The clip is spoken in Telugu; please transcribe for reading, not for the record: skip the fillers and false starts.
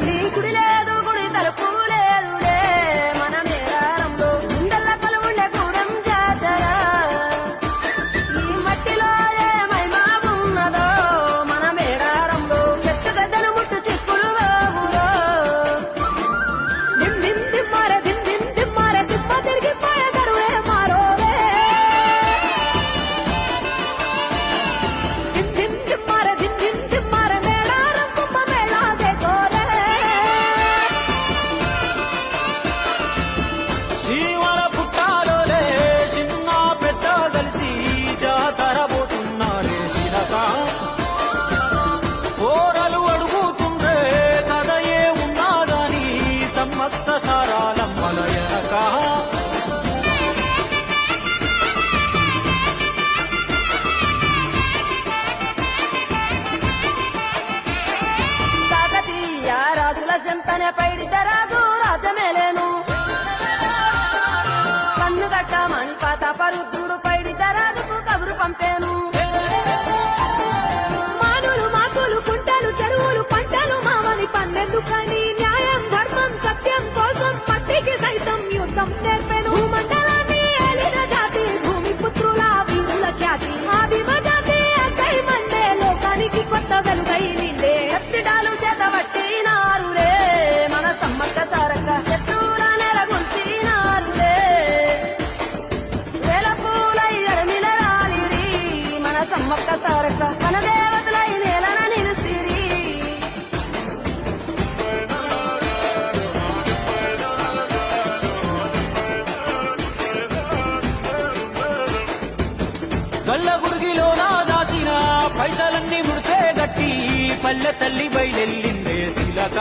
తల్లి గుడి లేదు గుడి తలుపు లేదులే మన మేడారంలో గుండెల్ల కలువుండే గూడెం జాతర ఈ మట్టిలో ఏ మహిమా ఉన్నదో మన మేడారంలో చెట్టు గద్దను ముట్టు చిక్కులు బాబులో దిమ్ దిమ్ దిమ్మారే దిమ్ దిమ్ దిమ్మారే దిమ్మ తిరిగిపోయే దరువే మారోవే దిమ్ దిమ్ దిమ్మారే దిమ్ దిమ్ దిమ్మారే మేడారం కుంభ మేళా దేకోరే శివన పుట్టాలోలే చిన్న పెద్ద కలిసి జాతర పోతున్నారే శిలక కోరలు అడుగుతుండ్రే కథ ఏ ఉన్నాదని సమ్మత్త సారాలమ్మల ఎనక కాకతీయ రాజుల చెంతనే పైడిద్దరాజు రాజమేలేను కన్ను కట్టమని పాతపరుద్రుడు పైడిద్దరాజుకు కబురు పంపేను మానులు మాకులు కుంటలు చెరువులు పంటలు మామని పన్నెందుకని న్యాయం ధర్మం సత్యం కోసం మట్టికి సైతం యుద్ధం నేర్పెను భూమండలాన్ని ఏలిన జాతి భూమి పుత్రుల వీరుల ఖ్యాతి ఆదిమ జాతి అక్కై మండే లోకానికి కొత్త వెలుగై నిండే ఎత్తిడాలు చేతబట్టినారులే మన సమ్మక్క సారక్క శత్రువుల నెలగొల్చినారులే వేల పూలై అడమిల రాలిరి మన సమ్మక్క సారక్క మన దేవతలై నేలన నిలిసిరి గల్ల గుడిగిలోన దాసిన పైసలన్నీ ముడితే గట్టి పల్లె తల్లి బయలెల్లిందే శిలక